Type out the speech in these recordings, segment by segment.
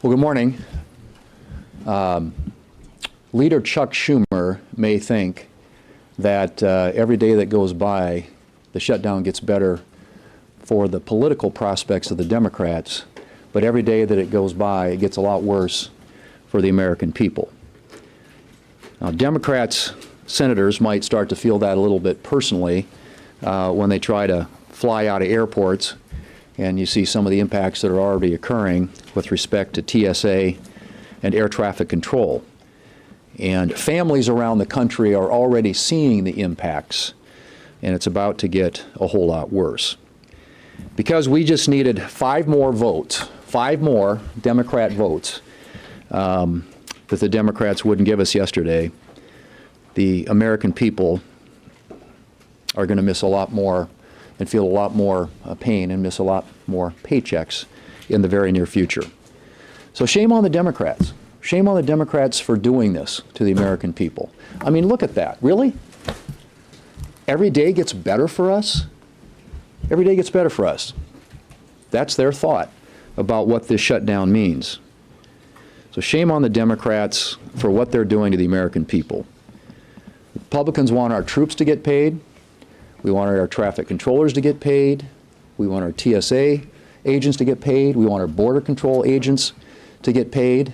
Well, good morning. Leader Chuck Schumer may think that every day that goes by, the shutdown gets better for the political prospects of the Democrats, but every day that it goes by, it gets a lot worse for the American people. Now, Democrats, senators might start to feel that a little bit personally when they try to fly out of airports and you see some of the impacts that are already occurring with respect to TSA and air traffic control. And families around the country are already seeing the impacts, and it's about to get a whole lot worse. Because we just needed 5 more votes, 5 more Democrat votes that the Democrats wouldn't give us yesterday, the American people are going to miss a lot more and feel a lot more pain and miss a lot more paychecks in the very near future. So shame on the Democrats. Shame on the Democrats for doing this to the American people. I mean, look at that. Really? Every day gets better for us? Every day gets better for us. That's their thought about what this shutdown means. So shame on the Democrats for what they're doing to the American people. Republicans want our troops to get paid. We want our traffic controllers to get paid. We want our TSA agents to get paid. We want our border control agents to get paid.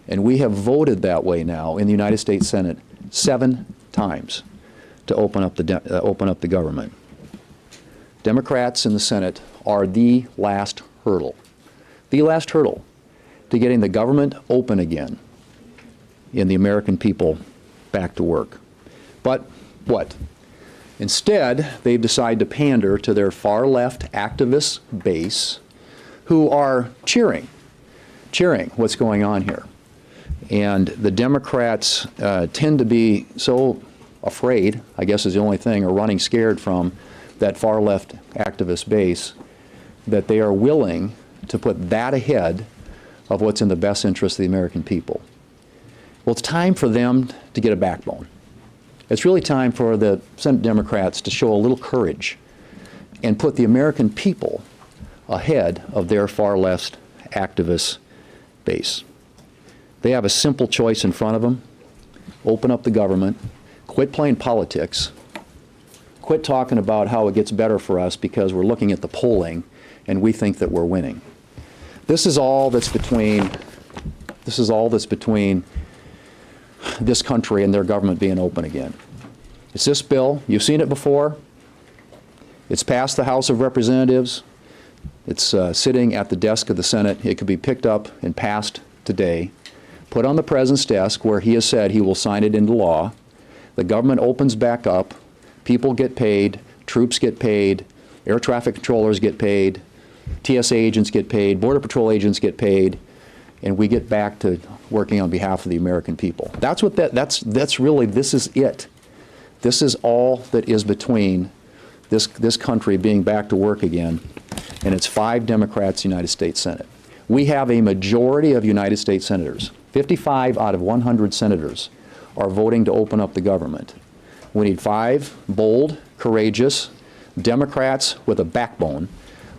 And we have voted that way now in the United States Senate 7 times to open up the government. Democrats in the Senate are the last hurdle to getting the government open again and the American people back to work. But what? Instead, they've decided to pander to their far-left activist base who are cheering what's going on here. And the Democrats tend to be so afraid, I guess is the only thing, or running scared from that far-left activist base, that they are willing to put that ahead of what's in the best interest of the American people. Well, it's time for them to get a backbone. It's really time for the Senate Democrats to show a little courage and put the American people ahead of their far-left activist base. They have a simple choice in front of them. Open up the government, quit playing politics, quit talking about how it gets better for us because we're looking at the polling and we think that we're winning. This is all that's between this country and their government being open again. It's this bill. You've seen it before. It's passed the House of Representatives. It's sitting at the desk of the Senate. It could be picked up and passed today, put on the President's desk where he has said he will sign it into law. The government opens back up. People get paid. Troops get paid. Air traffic controllers get paid. TSA agents get paid. Border Patrol agents get paid. And we get back to working on behalf of the American people. That's what that's really, this is it. This is all that is between this country being back to work again, and it's 5 Democrats in the United States Senate. We have a majority of United States senators. 55 out of 100 senators are voting to open up the government. We need 5 bold, courageous Democrats with a backbone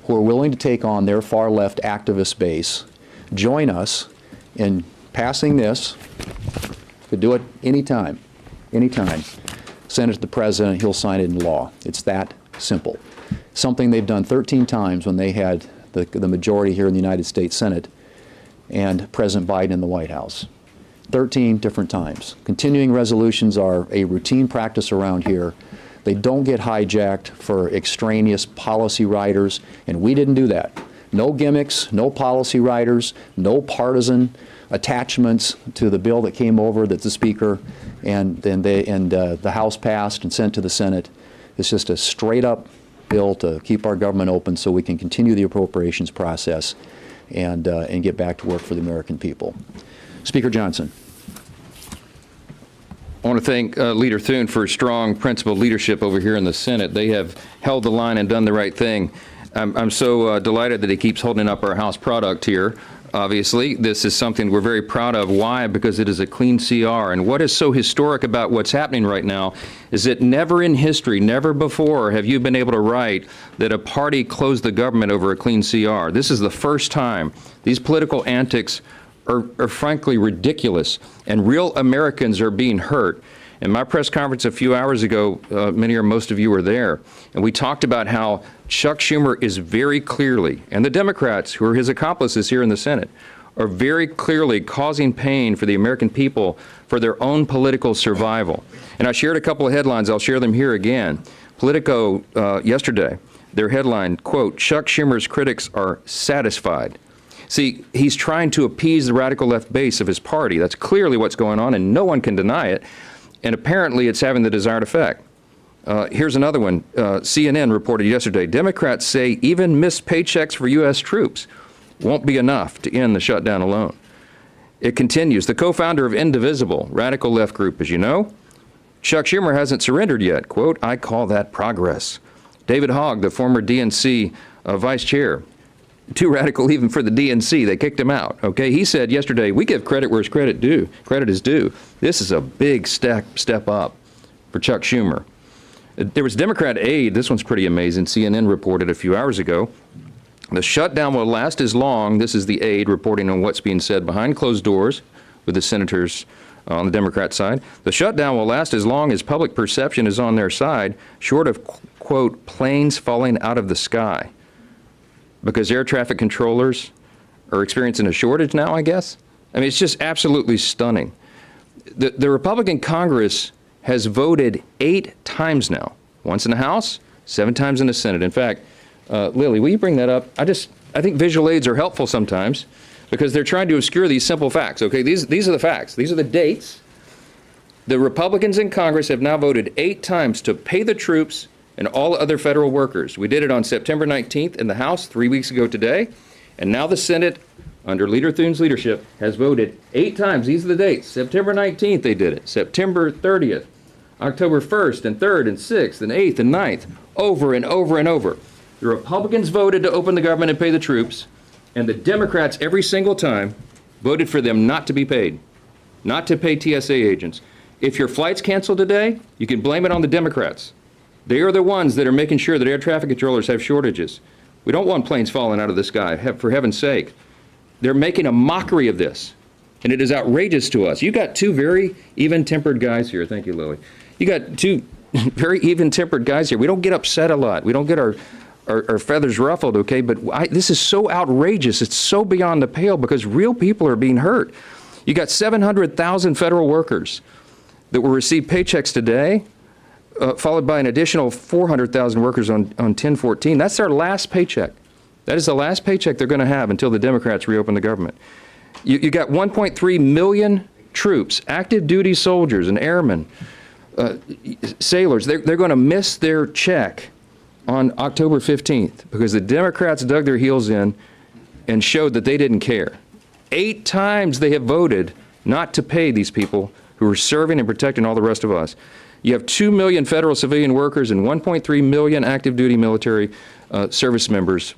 who are willing to take on their far-left activist base. Join us in passing this. Could do it anytime, anytime. Send it to the President, he'll sign it into law. It's that simple. Something they've done 13 times when they had the majority here in the United States Senate and President Biden in the White House. 13 different times. Continuing resolutions are a routine practice around here. They don't get hijacked for extraneous policy writers, and we didn't do that. No gimmicks, no policy writers, no partisan attachments to the bill that came over that the Speaker and the House passed and sent to the Senate. It's just a straight up bill to keep our government open so we can continue the appropriations process and get back to work for the American people. Speaker Johnson. I want to thank Leader Thune for strong principled leadership over here in the Senate. They have held the line and done the right thing. I'm so delighted that he keeps holding up our House product here. Obviously, this is something we're very proud of. Why? Because it is a clean CR. And what is so historic about what's happening right now is that never in history, never before have you been able to write that a party closed the government over a clean CR. This is the first time. These political antics are frankly ridiculous, and real Americans are being hurt. In my press conference a few hours ago, many or most of you were there, and we talked about how Chuck Schumer is very clearly, and the Democrats who are his accomplices here in the Senate, are very clearly causing pain for the American people for their own political survival. And I shared a couple of headlines. I'll share them here again. Politico yesterday, their headline, quote, "Chuck Schumer's critics are satisfied." See, he's trying to appease the radical left base of his party. That's clearly what's going on, and no one can deny it. And apparently it's having the desired effect. Here's another one. CNN reported yesterday, Democrats say even missed paychecks for U.S. troops won't be enough to end the shutdown alone. It continues. The co-founder of Indivisible, radical left group, as you know, Chuck Schumer hasn't surrendered yet. Quote, "I call that progress." David Hogg, the former DNC vice chair, too radical even for the DNC. They kicked him out. Okay, he said yesterday, "We give credit where credit is due. This is a big step up for Chuck Schumer." There was Democrat aide. This one's pretty amazing. CNN reported a few hours ago. The shutdown will last as long, this is the aide reporting on what's being said behind closed doors with the senators on the Democrat side. The shutdown will last as long as public perception is on their side, short of, quote, planes falling out of the sky. Because air traffic controllers are experiencing a shortage now, I guess? I mean, it's just absolutely stunning. The Republican Congress has voted 8 times now. Once in the House, 7 times in the Senate. In fact, Lily, will you bring that up? I think visual aids are helpful sometimes because they're trying to obscure these simple facts. Okay, these are the facts. These are the dates. The Republicans in Congress have now voted 8 times to pay the troops and all other federal workers. We did it on September 19th in the House 3 weeks ago today, and now the Senate, under Leader Thune's leadership, has voted 8 times. These are the dates. September 19th they did it. September 30th, October 1st and 3rd and 6th and 8th and 9th, over and over and over. The Republicans voted to open the government and pay the troops, and the Democrats every single time voted for them not to be paid, not to pay TSA agents. If your flight's canceled today, you can blame it on the Democrats. They are the ones that are making sure that air traffic controllers have shortages. We don't want planes falling out of the sky, for heaven's sake. They're making a mockery of this, and it is outrageous to us. You got 2 very even-tempered guys here. Thank you, Lily. You got 2 very even-tempered guys here. We don't get upset a lot. We don't get our feathers ruffled, okay? But this is so outrageous. It's so beyond the pale because real people are being hurt. You got 700,000 federal workers that will receive paychecks today, followed by an additional 400,000 workers on 10/14. That's their last paycheck. That is the last paycheck they're going to have until the Democrats reopen the government. You got 1.3 million troops, active duty soldiers and airmen, sailors. They're going to miss their check on October 15th because the Democrats dug their heels in and showed that they didn't care. 8 times they have voted not to pay these people who are serving and protecting all the rest of us. You have 2 million federal civilian workers and 1.3 million active duty military service members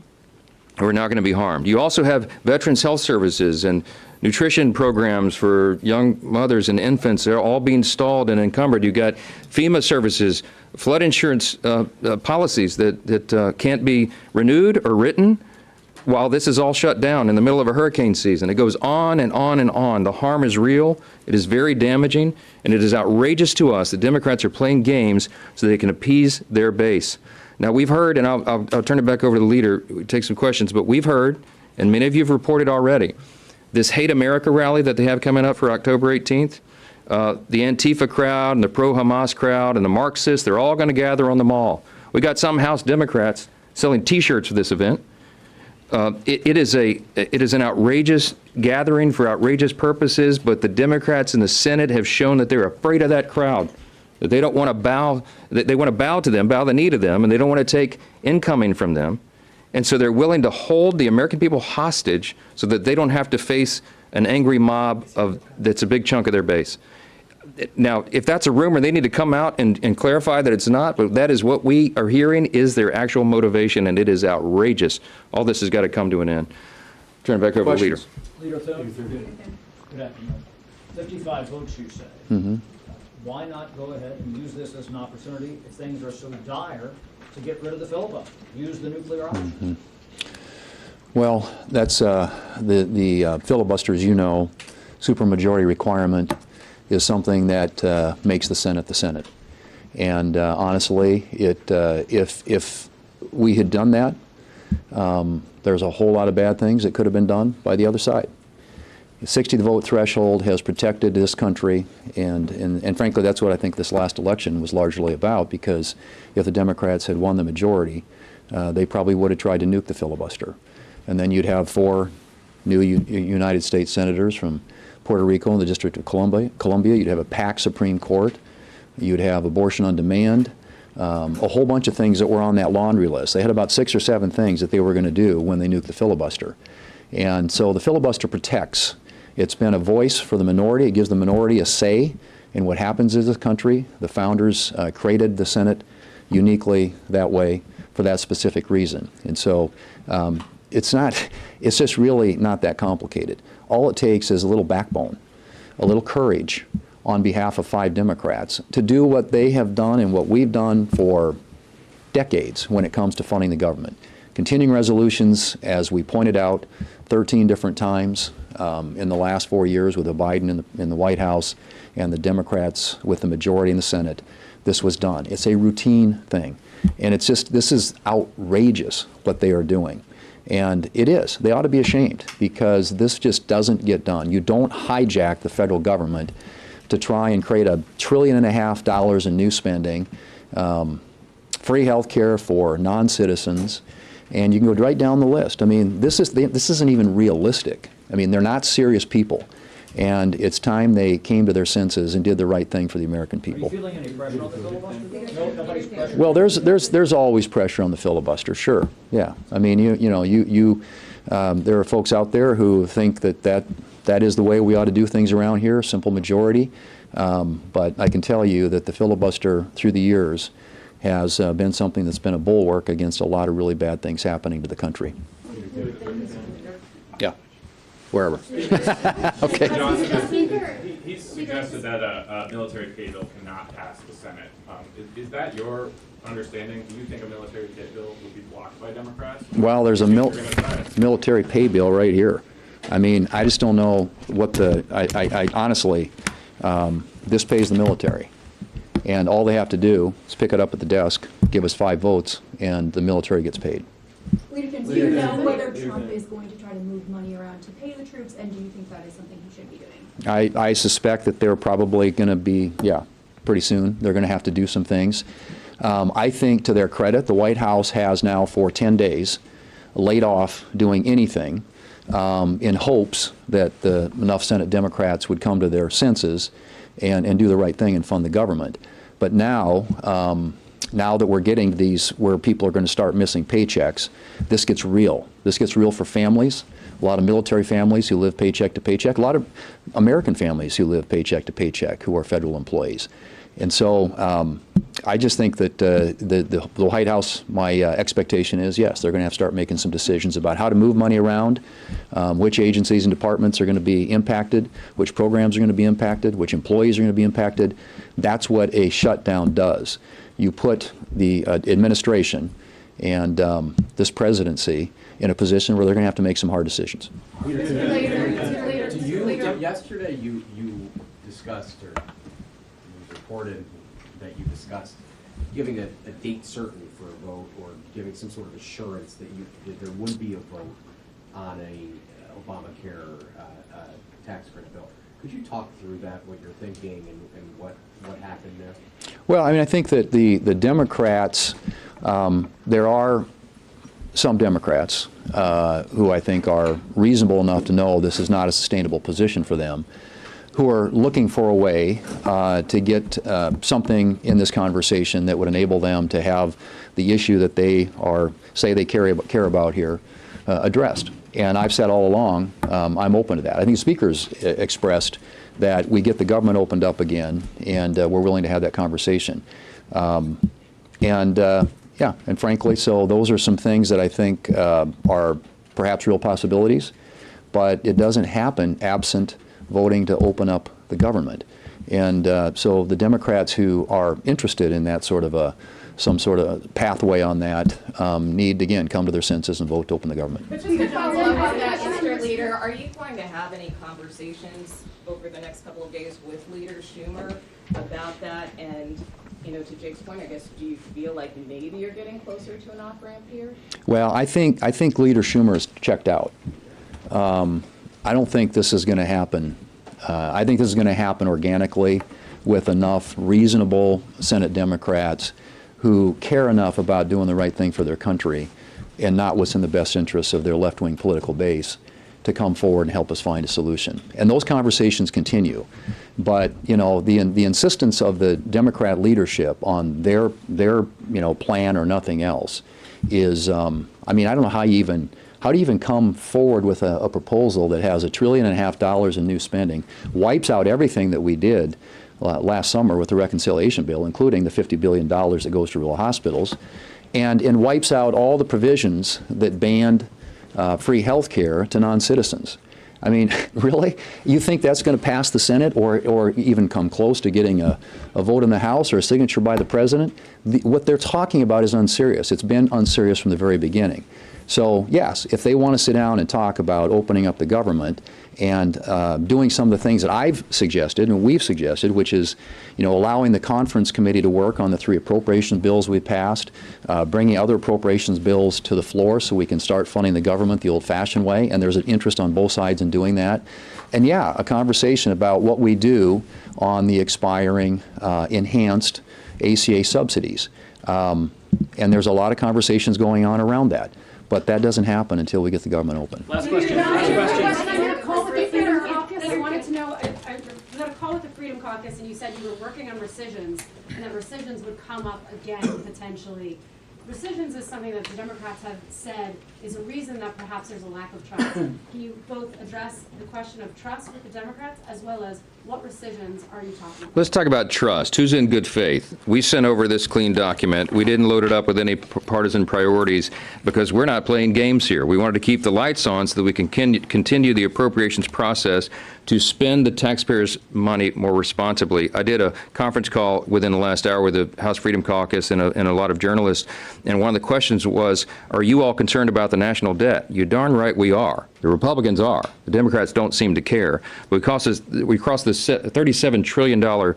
who are not going to be harmed. You also have Veterans Health Services and nutrition programs for young mothers and infants. They're all being stalled and encumbered. You got FEMA services, flood insurance policies that can't be renewed or written while this is all shut down in the middle of a hurricane season. It goes on and on and on. The harm is real. It is very damaging, and it is outrageous to us that Democrats are playing games so they can appease their base. Now, we've heard, and I'll turn it back over to the leader, take some questions, but we've heard, and many of you have reported already, this Hate America rally that they have coming up for October 18th, the Antifa crowd and the pro-Hamas crowd and the Marxists, they're all going to gather on the mall. We got some House Democrats selling T-shirts for this event. It is an outrageous gathering for outrageous purposes, but the Democrats in the Senate have shown that they're afraid of that crowd, that they don't want to bow, that they want to bow to them, bow the knee to them, and they don't want to take incoming from them. And so they're willing to hold the American people hostage so that they don't have to face an angry mob that's a big chunk of their base. Now, if that's a rumor, they need to come out and clarify that it's not, but that is what we are hearing is their actual motivation, and it is outrageous. All this has got to come to an end. Turn it back over to the leader. Leader Thune, good afternoon. 55 votes, you say. Mm-hmm. Why not go ahead and use this as an opportunity if things are so dire to get rid of the filibuster? Use the nuclear option. Well, that's the filibuster, as you know, supermajority requirement is something that makes the Senate. And honestly, if we had done that, there's a whole lot of bad things that could have been done by the other side. The 60-vote threshold has protected this country, and frankly, that's what I think this last election was largely about, because if the Democrats had won the majority, they probably would have tried to nuke the filibuster. And then you'd have 4 new United States senators from Puerto Rico and the District of Columbia. You'd have a packed Supreme Court. You'd have abortion on demand. A whole bunch of things that were on that laundry list. They had about 6 or 7 things that they were going to do when they nuked the filibuster. And so the filibuster protects. It's been a voice for the minority. It gives the minority a say in what happens in this country. The founders created the Senate uniquely that way for that specific reason. And so it's just really not that complicated. All it takes is a little backbone, a little courage on behalf of 5 Democrats to do what they have done and what we've done for decades when it comes to funding the government. Continuing resolutions, as we pointed out, 13 different times in the last 4 years with Biden in the White House and the Democrats with the majority in the Senate, this was done. It's a routine thing. And it's just, this is outrageous what they are doing. And it is. They ought to be ashamed, because this just doesn't get done. You don't hijack the federal government to try and create $1.5 trillion in new spending, free health care for non-citizens, and you can go right down the list. I mean, this isn't even realistic. I mean, they're not serious people. And it's time they came to their senses and did the right thing for the American people. Are you feeling any pressure on the filibuster? No, nobody's pressure. Well, there's always pressure on the filibuster, sure. Yeah. I mean, there are folks out there who think that is the way we ought to do things around here, simple majority. But I can tell you that the filibuster through the years has been something that's been a bulwark against a lot of really bad things happening to the country. Yeah. Wherever. Okay. He suggested that a military pay bill cannot pass the Senate. Is that your understanding? Do you think a military pay bill would be blocked by Democrats? Well, there's a military pay bill right here. I mean, I just don't know what I honestly, this pays the military. And all they have to do is pick it up at the desk, give us 5 votes, and the military gets paid. Leader, do you know whether Trump is going to try to move money around to pay the troops, and do you think that is something he should be doing? I suspect that they're probably going to be, pretty soon. They're going to have to do some things. I think, to their credit, the White House has now for 10 days laid off doing anything in hopes that enough Senate Democrats would come to their senses and do the right thing and fund the government. But now, now that we're getting to these where people are going to start missing paychecks, this gets real. This gets real for families, a lot of military families who live paycheck to paycheck, a lot of American families who live paycheck to paycheck who are federal employees. And so I just think that the White House, my expectation is, yes, they're going to have to start making some decisions about how to move money around, which agencies and departments are going to be impacted, which programs are going to be impacted, which employees are going to be impacted. That's what a shutdown does. You put the administration and this presidency in a position where they're going to have to make some hard decisions. Yesterday you discussed, or it was reported that you discussed giving a date certain for a vote, or giving some sort of assurance that there would be a vote on a Obamacare tax credit bill. Could you talk through that, what you're thinking, and what happened there? Well, I mean, I think that the Democrats, there are some Democrats who I think are reasonable enough to know this is not a sustainable position for them, who are looking for a way to get something in this conversation that would enable them to have the issue that they say they care about here addressed. And I've said all along, I'm open to that. I think the speakers expressed that we get the government opened up again, and we're willing to have that conversation. Yeah, and frankly, so those are some things that I think are perhaps real possibilities, but it doesn't happen absent voting to open up the government. And so the Democrats who are interested in that sort of a some sort of pathway on that, need to, again, come to their senses and vote to open the government. But just to follow up on that, Mr. Leader, are you going to have any conversations over the next couple of days with Leader Schumer about that? And, you know, to Jake's point, I guess, do you feel like maybe you're getting closer to an off-ramp here? Well, I think Leader Schumer is checked out. I don't think this is going to happen. I think this is going to happen organically with enough reasonable Senate Democrats who care enough about doing the right thing for their country and not what's in the best interests of their left-wing political base to come forward and help us find a solution. And those conversations continue. But, you know, the insistence of the Democrat leadership on their plan or nothing else is, I mean, I don't know how do you even come forward with a proposal that has $1.5 trillion in new spending, wipes out everything that we did last summer with the reconciliation bill, including the $50 billion that goes to rural hospitals, and wipes out all the provisions that banned free health care to non-citizens. I mean, really? You think that's going to pass the Senate or even come close to getting a vote in the House or a signature by the President? What they're talking about is unserious. It's been unserious from the very beginning. So, yes, if they want to sit down and talk about opening up the government and doing some of the things that I've suggested and we've suggested, which is, you know, allowing the conference committee to work on the 3 appropriations bills we passed, bringing other appropriations bills to the floor so we can start funding the government the old-fashioned way, and there's an interest on both sides in doing that. And yeah, a conversation about what we do on the expiring enhanced ACA subsidies. And there's a lot of conversations going on around that. But that doesn't happen until we get the government open. Last question. Last question. I had a call with the Freedom Caucus. I wanted to know, I had a call with the Freedom Caucus, and you said you were working on rescissions, and that rescissions would come up again potentially. Rescissions is something that the Democrats have said is a reason that perhaps there's a lack of trust. Can you both address the question of trust with the Democrats as well as what rescissions are you talking about? Let's talk about trust. Who's in good faith? We sent over this clean document. We didn't load it up with any partisan priorities because we're not playing games here. We wanted to keep the lights on so that we can continue the appropriations process to spend the taxpayers' money more responsibly. I did a conference call within the last hour with the House Freedom Caucus and a lot of journalists, and one of the questions was, are you all concerned about the national debt? You're darn right we are. The Republicans are. The Democrats don't seem to care. But we crossed this $37 trillion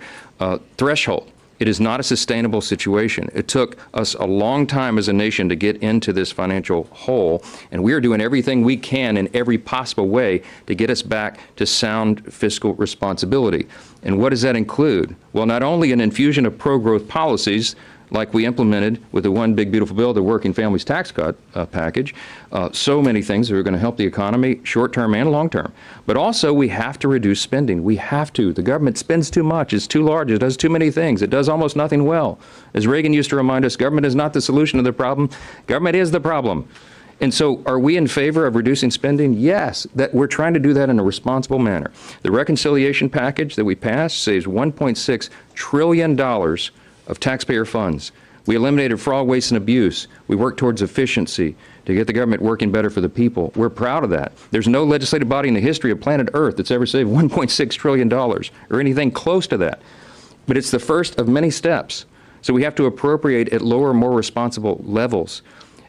threshold. It is not a sustainable situation. It took us a long time as a nation to get into this financial hole, and we are doing everything we can in every possible way to get us back to sound fiscal responsibility. And what does that include? Well, not only an infusion of pro-growth policies like we implemented with the One Big Beautiful Bill, the Working Families Tax Cut package, so many things that are going to help the economy short-term and long-term. But also we have to reduce spending. We have to. The government spends too much. It's too large. It does too many things. It does almost nothing well. As Reagan used to remind us, government is not the solution to the problem. Government is the problem. And so are we in favor of reducing spending? Yes, that we're trying to do that in a responsible manner. The reconciliation package that we passed saves $1.6 trillion of taxpayer funds. We eliminated fraud, waste, and abuse. We worked towards efficiency to get the government working better for the people. We're proud of that. There's no legislative body in the history of planet Earth that's ever saved $1.6 trillion or anything close to that. But it's the first of many steps. So we have to appropriate at lower, more responsible levels,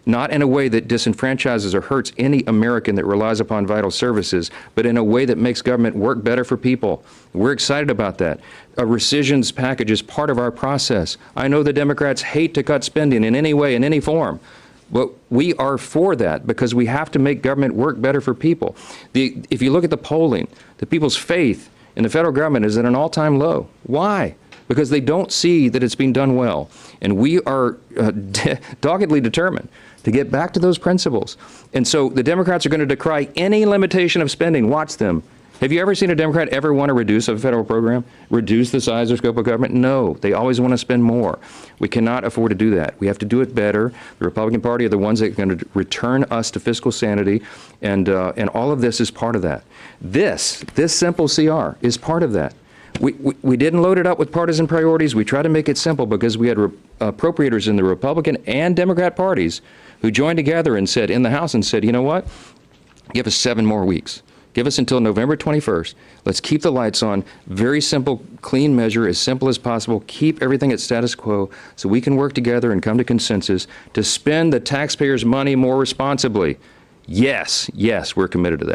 not in a way that disenfranchises or hurts any American that relies upon vital services, but in a way that makes government work better for people. We're excited about that. A rescissions package is part of our process. I know the Democrats hate to cut spending in any way, in any form. But we are for that because we have to make government work better for people. If you look at the polling, the people's faith in the federal government is at an all-time low. Why? Because they don't see that it's being done well. And we are doggedly determined to get back to those principles. And so the Democrats are going to decry any limitation of spending. Watch them. Have you ever seen a Democrat ever want to reduce a federal program? Reduce the size or scope of government? No. They always want to spend more. We cannot afford to do that. We have to do it better. The Republican Party are the ones that are going to return us to fiscal sanity, and all of this is part of that. This simple CR is part of that. We didn't load it up with partisan priorities. We tried to make it simple because we had appropriators in the Republican and Democrat parties who joined together and said, in the House, and said, you know what? Give us 7 more weeks. Give us until November 21st. Let's keep the lights on. Very simple, clean measure, as simple as possible. Keep everything at status quo so we can work together and come to consensus to spend the taxpayers' money more responsibly. Yes, yes, we're committed to that.